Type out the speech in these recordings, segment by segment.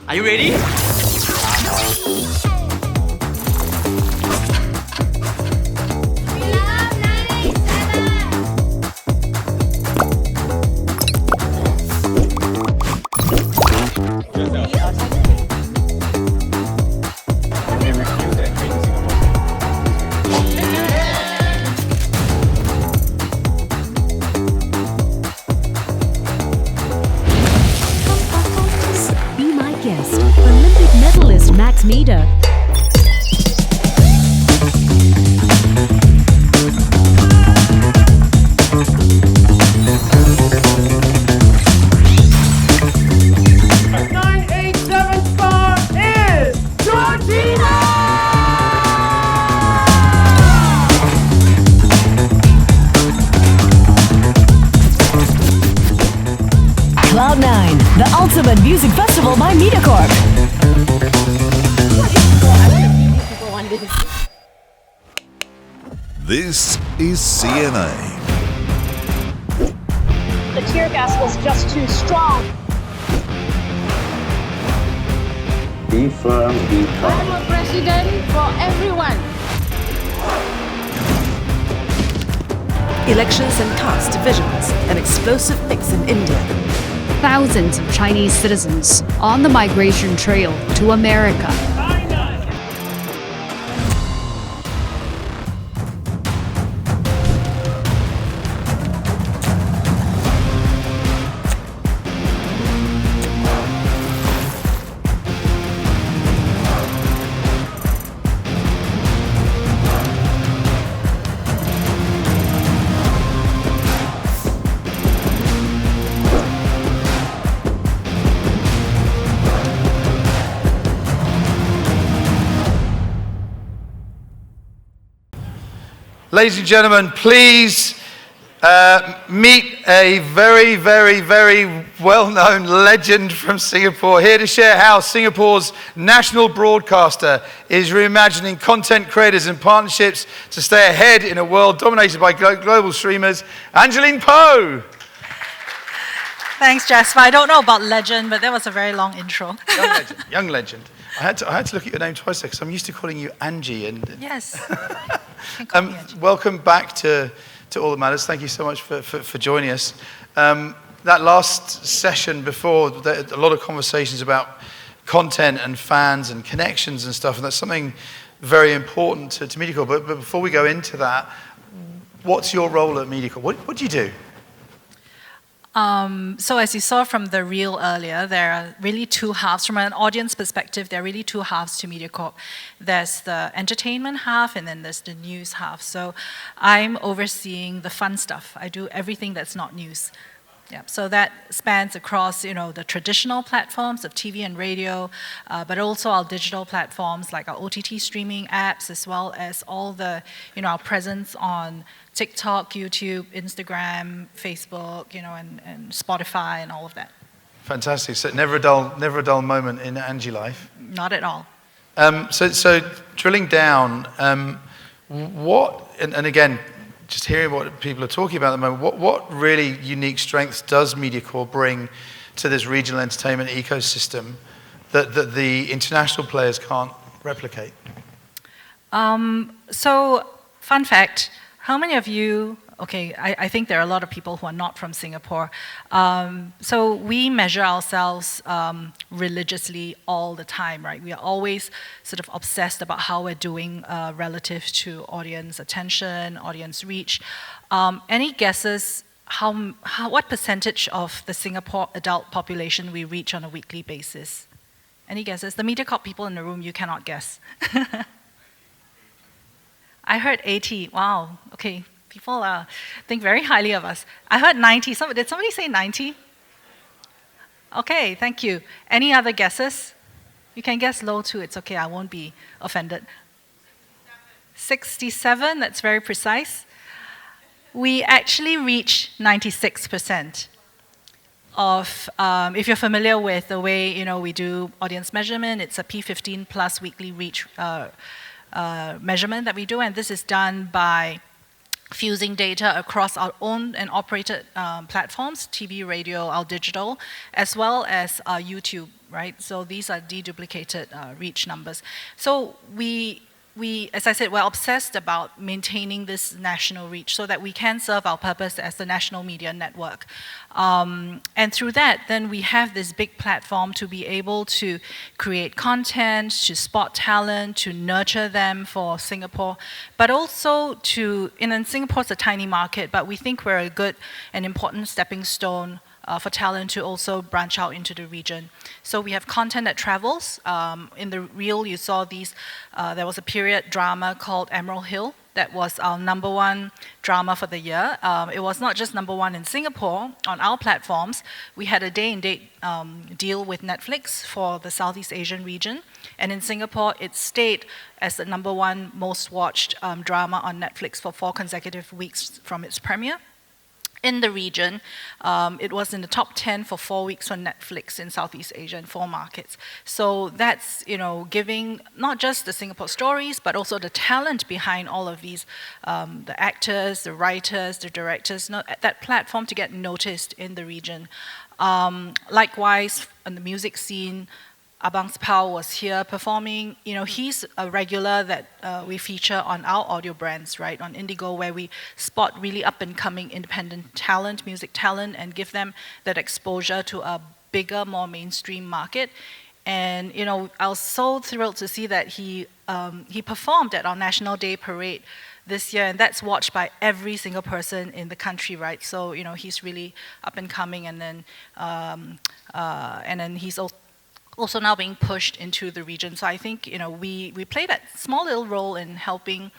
Are you ready? Meter. Cloud9, the ultimate music festival by Mediacorp. This is CNA. The tear gas was just too strong. Be firm, be calm. I'm a president for everyone. Elections and caste divisions, an explosive mix in India. Thousands of Chinese citizens on the migration trail to America. Ladies and gentlemen, please meet a very, very, very well-known legend from Singapore, here to share how Singapore's national broadcaster is reimagining content creators and partnerships to stay ahead in a world dominated by global streamers, Angeline Poe. Thanks, Jasper. I don't know about legend, but that was a very long intro. Young legend, young legend. I had to look at your name twice there because I'm used to calling you Angie. And Yes. welcome back to All That Matters. Thank you so much for joining us. That last session before, a lot of conversations about content and fans and connections and stuff, and that's something very important to Mediacorp. But before we go into that, what's your role at Mediacorp? What do you do? So as you saw from the reel earlier, there are really two halves. From an audience perspective, there are really two halves to Mediacorp. There's the entertainment half, and then there's the news half. So I'm overseeing the fun stuff. I do everything that's not news. Yeah, so that spans across, the traditional platforms of TV and radio, but also our digital platforms like our OTT streaming apps, as well as all the, our presence on TikTok, YouTube, Instagram, Facebook, and Spotify and all of that. Fantastic. So never a dull moment in Angie's life. Not at all. So drilling down, and again, just hearing what people are talking about at the moment, what really unique strengths does Mediacorp bring to this regional entertainment ecosystem that the international players can't replicate? So, fun fact, how many of you, I think there are a lot of people who are not from Singapore. So we measure ourselves religiously all the time, right? We are always sort of obsessed about how we're doing relative to audience attention, audience reach. Any guesses what percentage of the Singapore adult population we reach on a weekly basis? Any guesses? The Mediacorp people in the room, you cannot guess. I heard 80. Wow. Okay. People think very highly of us. I heard 90. Did somebody say 90? Okay, thank you. Any other guesses? You can guess low too. It's okay. I won't be offended. 67. That's very precise. We actually reach 96% of, if you're familiar with the way we do audience measurement, it's a P15 plus weekly reach measurement that we do, and this is done by fusing data across our own and operated platforms, TV, radio, our digital, as well as YouTube, right? So these are deduplicated reach numbers. So we, as I said, we're obsessed about maintaining this national reach so that we can serve our purpose as the national media network. And through that, then we have this big platform to be able to create content, to spot talent, to nurture them for Singapore, but also to, and Singapore's a tiny market, but we think we're a good and important stepping stone for talent to also branch out into the region. So we have content that travels. In the reel, you saw these, there was a period drama called Emerald Hill that was our #1 drama for the year. It was not just #1 in Singapore on our platforms. We had a day-and-date deal with Netflix for the Southeast Asian region. And in Singapore, it stayed as the #1 most watched drama on Netflix for 4 consecutive weeks from its premiere. In the region, it was in the top 10 for 4 weeks on Netflix in Southeast Asia in 4 markets. So that's, giving not just the Singapore stories, but also the talent behind all of these, the actors, the writers, the directors, that platform to get noticed in the region. Likewise, on the music scene, Abang Pao was here performing. He's a regular that we feature on our audio brands, right, on Indigo, where we spot really up-and-coming independent talent, music talent, and give them that exposure to a bigger, more mainstream market. And I was so thrilled to see that he performed at our National Day Parade this year, and that's watched by every single person in the country, right? So he's really up and coming, and then he's also now being pushed into the region. So I think we play that small little role in helping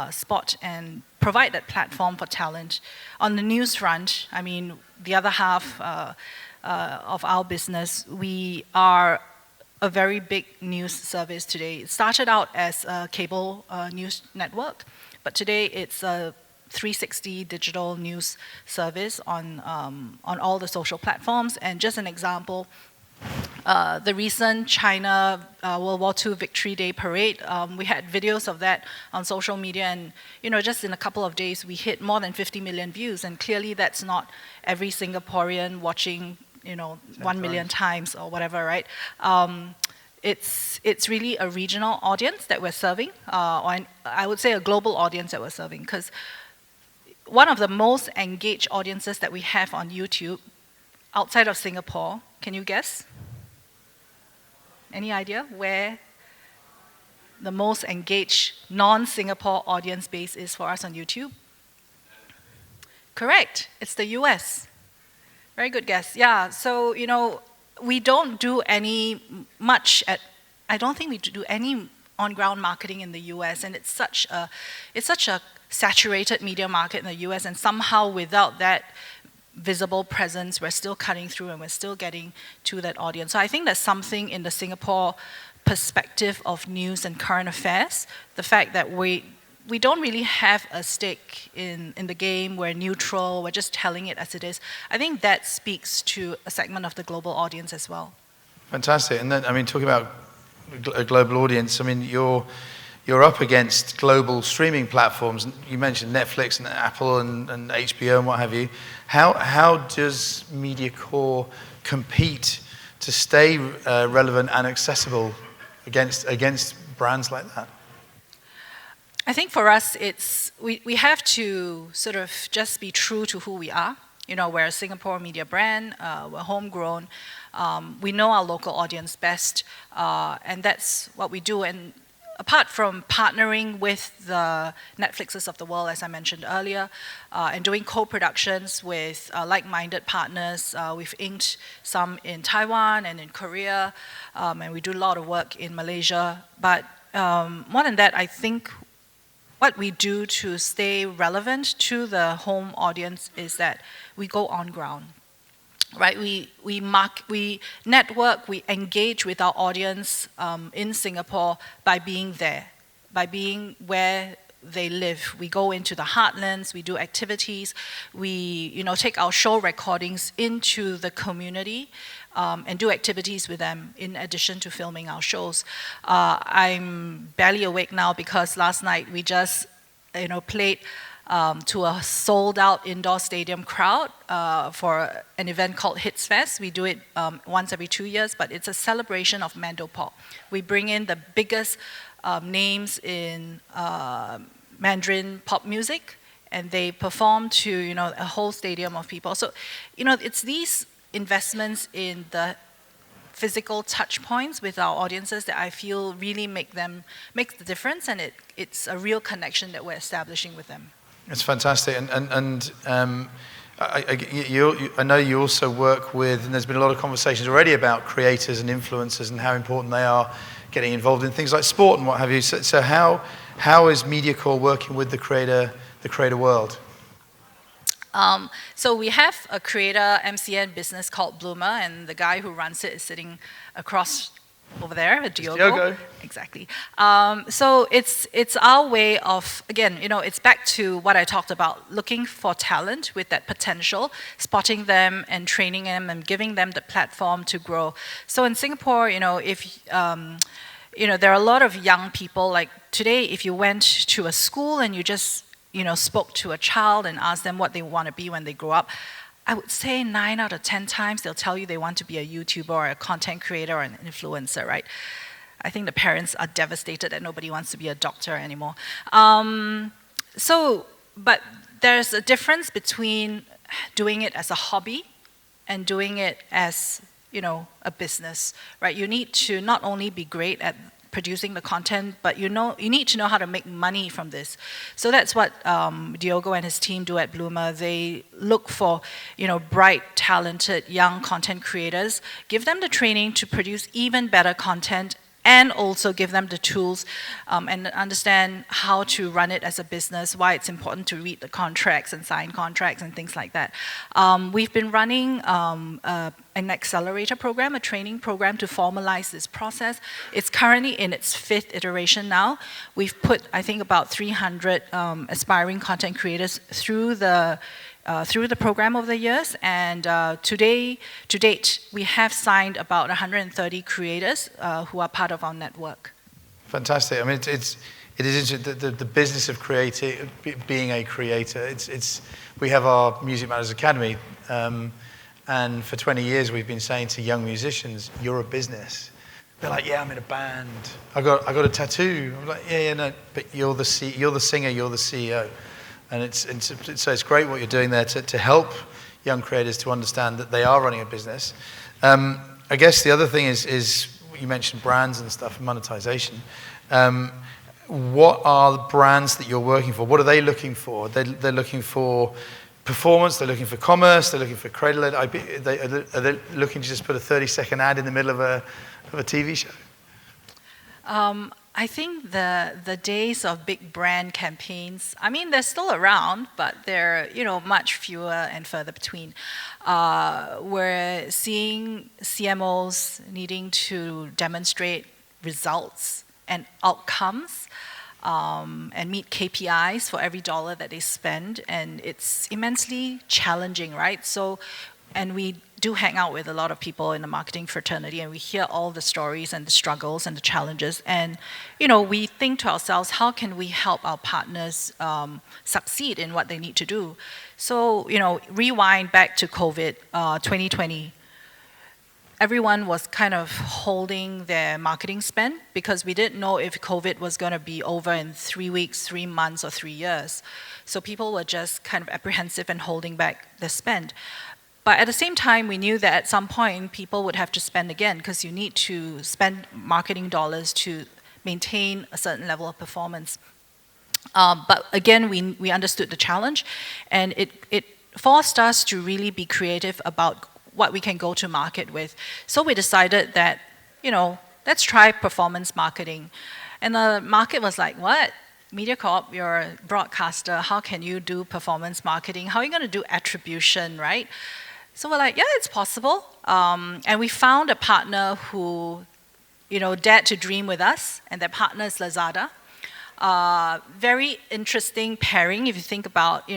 spot and provide that platform for talent. On the news front, I mean, the other half of our business, we are a very big news service today. It started out as a cable news network, but today it's a 360 digital news service on all the social platforms. And just an example, the recent China World War II Victory Day Parade, we had videos of that on social media, and just in a couple of days we hit more than 50 million views, and clearly that's not every Singaporean watching 1 million times or whatever, right? It's really a regional audience that we're serving, or I would say a global audience that we're serving, because one of the most engaged audiences that we have on YouTube outside of Singapore, can you guess? Any idea where the most engaged non-Singapore audience base is for us on YouTube? Correct, it's the US. Very good guess. Yeah, so we don't do I don't think we do any on-ground marketing in the US, and it's such a saturated media market in the US, and somehow without that visible presence, we're still cutting through and we're still getting to that audience. So I think there's something in the Singapore perspective of news and current affairs, the fact that we don't really have a stake in the game, we're neutral, we're just telling it as it is. I think that speaks to a segment of the global audience as well. Fantastic. And then, talking about a global audience, you're up against global streaming platforms. You mentioned Netflix and Apple and HBO and what have you. How does Mediacorp compete to stay relevant and accessible against brands like that? I think for us, we have to sort of just be true to who we are. We're a Singapore media brand, we're homegrown, we know our local audience best, and that's what we do. And apart from partnering with the Netflixes of the world, as I mentioned earlier, and doing co-productions with like-minded partners, we've inked some in Taiwan and in Korea, and we do a lot of work in Malaysia. But more than that, I think what we do to stay relevant to the home audience is that we go on ground. Right, we network, we engage with our audience in Singapore by being there, by being where they live. We go into the heartlands, we do activities, we take our show recordings into the community and do activities with them in addition to filming our shows. I'm barely awake now because last night we just played to a sold-out indoor stadium crowd for an event called Hits Fest. We do it once every 2 years, but it's a celebration of Mandopop. We bring in the biggest names in Mandarin pop music, and they perform to, a whole stadium of people. So, it's these investments in the physical touch points with our audiences that I feel really makes the difference, and it's a real connection that we're establishing with them. It's fantastic, and I know you also work with, and there's been a lot of conversations already about creators and influencers and how important they are getting involved in things like sport and what have you. So how is Mediacorp working with the creator world? So we have a creator MCN business called Bloomer, and the guy who runs it is sitting across over there, Diogo. Exactly. So it's our way of, again, it's back to what I talked about, looking for talent with that potential, spotting them and training them and giving them the platform to grow. So in Singapore, if there are a lot of young people. Like today, if you went to a school and you just spoke to a child and asked them what they want to be when they grow up, I would say 9 out of 10 times they'll tell you they want to be a YouTuber or a content creator or an influencer, right? I think the parents are devastated that nobody wants to be a doctor anymore. But there's a difference between doing it as a hobby and doing it as, a business, right? You need to not only be great at producing the content, but you need to know how to make money from this. So that's what Diogo and his team do at Bloomer. They look for, bright, talented, young content creators, give them the training to produce even better content, and also give them the tools and understand how to run it as a business, why it's important to read the contracts and sign contracts and things like that. We've been running an accelerator program, a training program to formalize this process. It's currently in its 5th iteration now. We've put, I think, about 300 aspiring content creators through the program over the years, and to date, we have signed about 130 creators who are part of our network. Fantastic. I mean, it is interesting, the business of being a creator. We have our Music Matters Academy, and for 20 years we've been saying to young musicians, "You're a business." They're like, "Yeah, I'm in a band. I got a tattoo." I'm like, "Yeah, no, but you're the singer, you're the CEO." And so it's great what you're doing there to help young creators to understand that they are running a business. I guess the other thing is you mentioned brands and stuff, monetization. What are the brands that you're working for? What are they looking for? They're looking for performance, they're looking for commerce, they're looking for creator-led IP. Are they looking to just put a 30-second ad in the middle of a TV show? I think the days of big brand campaigns, I mean, they're still around, but they're, much fewer and further between. We're seeing CMOs needing to demonstrate results and outcomes and meet KPIs for every dollar that they spend, and it's immensely challenging, right? And we do hang out with a lot of people in the marketing fraternity, and we hear all the stories and the struggles and the challenges. And, we think to ourselves, how can we help our partners succeed in what they need to do? So, rewind back to COVID 2020. Everyone was kind of holding their marketing spend because we didn't know if COVID was going to be over in 3 weeks, 3 months, or 3 years. So people were just kind of apprehensive and holding back their spend. But at the same time, we knew that at some point, people would have to spend again because you need to spend marketing dollars to maintain a certain level of performance. But again, we understood the challenge, and it forced us to really be creative about what we can go to market with. So we decided that, let's try performance marketing. And the market was like, what? Mediacorp, you're a broadcaster, how can you do performance marketing? How are you going to do attribution, right? So we're like, yeah, it's possible. And we found a partner who, dared to dream with us, and their partner is Lazada. Very interesting pairing if you think about,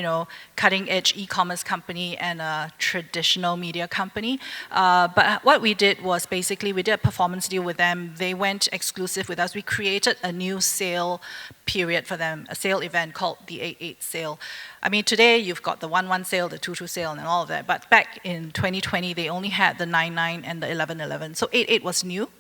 cutting edge e-commerce company and a traditional media company. But what we did was basically we did a performance deal with them. They went exclusive with us. We created a new sale period for them, a sale event called the 8/8 sale. I mean, today you've got the 1/1 sale, the 2/2 sale, and all of that. But back in 2020, they only had the 9/9 and the 11/11. So 8/8 was new.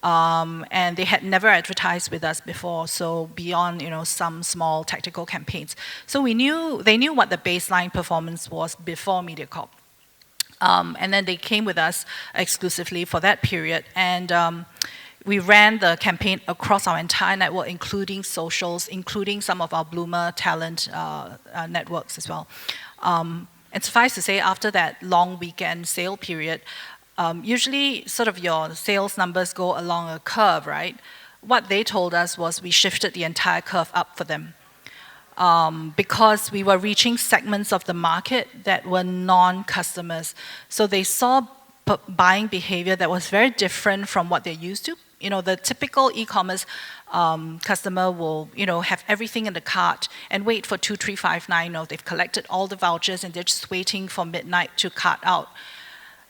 And they had never advertised with us before, so beyond some small tactical campaigns. So they knew what the baseline performance was before Mediacorp. And then they came with us exclusively for that period, and we ran the campaign across our entire network, including socials, including some of our bloomer talent networks as well. And suffice to say, after that long weekend sale period, usually sort of your sales numbers go along a curve, right? What they told us was we shifted the entire curve up for them because we were reaching segments of the market that were non-customers. So they saw buying behavior that was very different from what they're used to. The typical e-commerce customer will, have everything in the cart and wait for 2-3-5-9. They've collected all the vouchers and they're just waiting for midnight to cart out.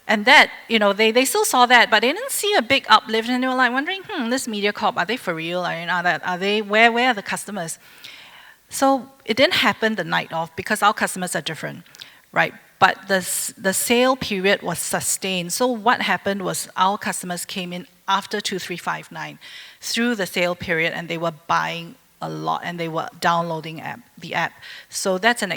And that, they still saw that, but they didn't see a big uplift, and they were like wondering, this Mediacorp, are they for real? Are they, where are the customers? So it didn't happen the night of because our customers are different, right? But the sale period was sustained. So what happened was our customers came in after 2-3-5-9 through the sale period, and they were buying a lot, and they were downloading the app. So that's an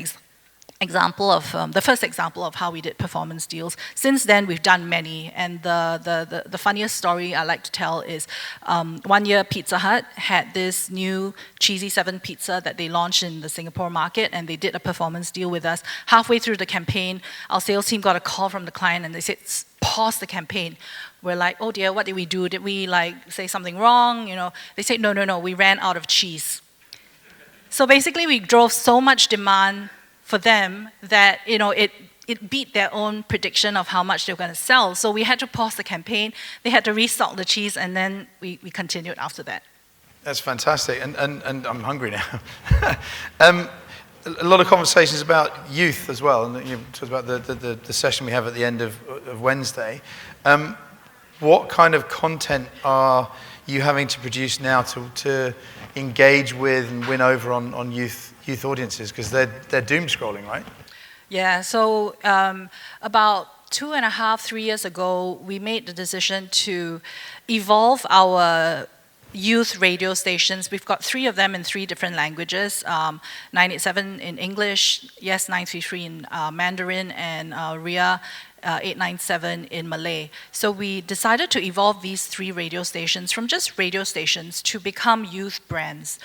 example of the first example of how we did performance deals. Since then, we've done many, and the funniest story I like to tell is 1 year Pizza Hut had this new cheesy 7 pizza that they launched in the Singapore market, and they did a performance deal with us. Halfway through the campaign, our sales team got a call from the client, and they said, pause the campaign. We're like, oh dear, what did we do? Did we say something wrong? They said, no, we ran out of cheese. So basically, we drove so much demand for them that it beat their own prediction of how much they were going to sell. So we had to pause the campaign. They had to restock the cheese, and then we continued after that. That's fantastic, and I'm hungry now. A lot of conversations about youth as well, and you talked about the session we have at the end of Wednesday. What kind of content are you having to produce now to engage with and win over on youth audiences, because they're doom scrolling, right? Yeah, so about 2.5-3 years ago, we made the decision to evolve our youth radio stations. We've got 3 of them in 3 different languages, 987 in English, Yes 933 in Mandarin, and Ria 897 in Malay. So we decided to evolve these 3 radio stations from just radio stations to become youth brands.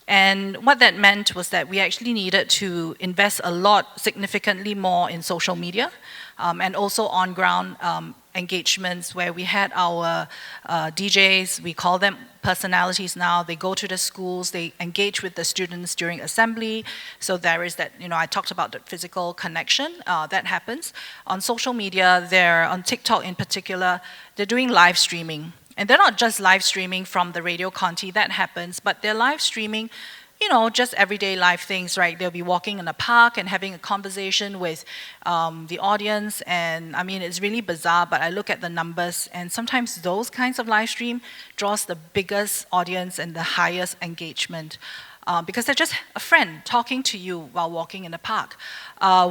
And what that meant was that we actually needed to invest a lot, significantly more in social media, and also on-ground engagements where we had our DJs, we call them personalities now. They go to the schools, they engage with the students during assembly. So there is that, I talked about the physical connection that happens. On social media, on TikTok in particular, they're doing live streaming. And they're not just live streaming from the Radio Conti, that happens, but they're live streaming, just everyday life things, right? They'll be walking in a park and having a conversation with the audience, and I mean, it's really bizarre, but I look at the numbers, and sometimes those kinds of live stream draws the biggest audience and the highest engagement. Because they're just a friend talking to you while walking in the park.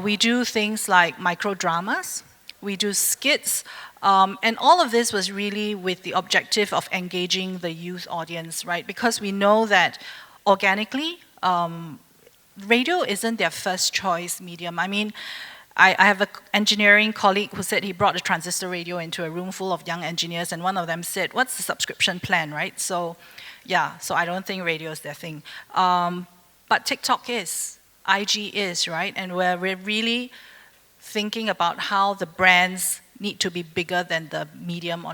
We do things like micro dramas, we do skits, and all of this was really with the objective of engaging the youth audience, right? Because we know that organically, radio isn't their first choice medium. I mean, I have an engineering colleague who said he brought a transistor radio into a room full of young engineers, and one of them said, what's the subscription plan, right? So, yeah, so I don't think radio is their thing. But TikTok is, IG is, right? And we're really thinking about how the brands need to be bigger than the medium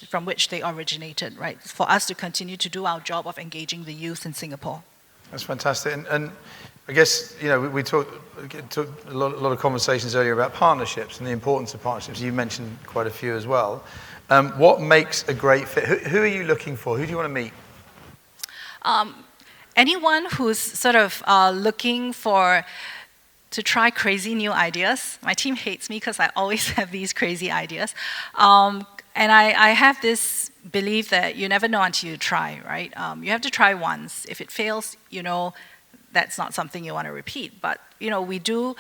from which they originated, right? For us to continue to do our job of engaging the youth in Singapore. That's fantastic. And I guess, we talked a lot of conversations earlier about partnerships and the importance of partnerships. You mentioned quite a few as well. What makes a great fit? Who are you looking for? Who do you want to meet? Anyone who's sort of looking to try crazy new ideas. My team hates me because I always have these crazy ideas. And I have this belief that you never know until you try, right? You have to try once. If it fails, you know that's not something you want to repeat. But, you know, we do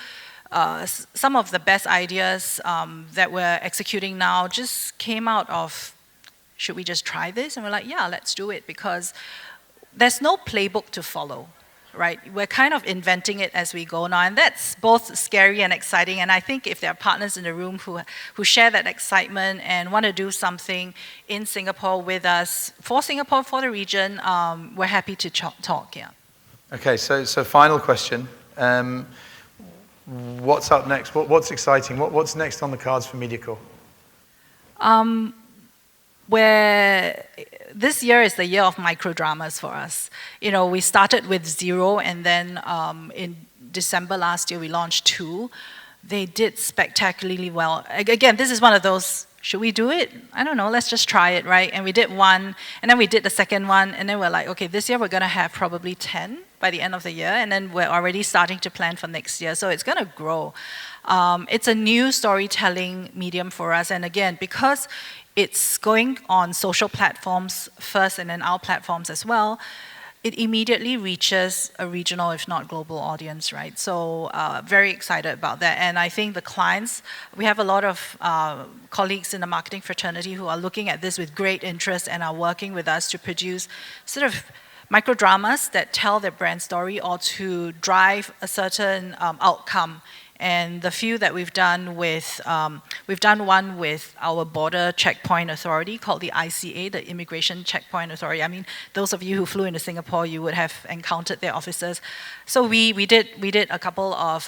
some of the best ideas that we're executing now just came out of, should we just try this? And we're like, yeah, let's do it, because there's no playbook to follow, right? We're kind of inventing it as we go now, and that's both scary and exciting. And I think if there are partners in the room who share that excitement and want to do something in Singapore with us, for Singapore, for the region, we're happy to talk, yeah. Okay, so final question. What's up next? What's exciting? What's next on the cards for Mediacorp? Where this year is the year of micro dramas for us. You know, we started with 0, and then in December last year we launched 2. They did spectacularly well. Again, this is one of those, should we do it? I don't know, let's just try it, right? And we did 1, and then we did the second one, and then we're like, okay, this year we're gonna have probably 10 by the end of the year, and then we're already starting to plan for next year, so it's gonna grow. It's a new storytelling medium for us, and again, because it's going on social platforms first and then our platforms as well, it immediately reaches a regional, if not global audience, right? So very excited about that. And I think the clients, we have a lot of colleagues in the marketing fraternity who are looking at this with great interest and are working with us to produce sort of micro dramas that tell their brand story or to drive a certain outcome. And the few that we've done one with our border checkpoint authority called the ICA, the Immigration Checkpoint Authority. I mean, those of you who flew into Singapore, you would have encountered their officers. So we did a couple of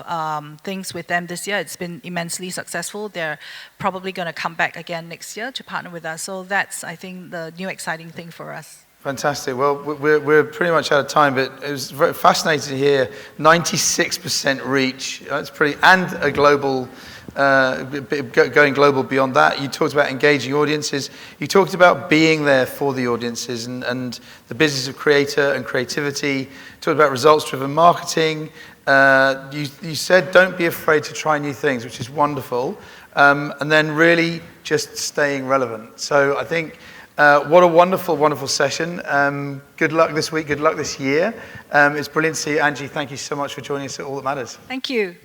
things with them this year. It's been immensely successful. They're probably going to come back again next year to partner with us. So that's, I think, the new exciting thing for us. Fantastic. Well, we're pretty much out of time, but it was very fascinating to hear 96% reach. That's pretty, and a global, going global beyond that. You talked about engaging audiences. You talked about being there for the audiences and the business of creator and creativity. You talked about results-driven marketing. You said don't be afraid to try new things, which is wonderful. And then really just staying relevant. So I think what a wonderful, wonderful session. Good luck this week, good luck this year. It's brilliant to see you. Angie, thank you so much for joining us at All That Matters. Thank you.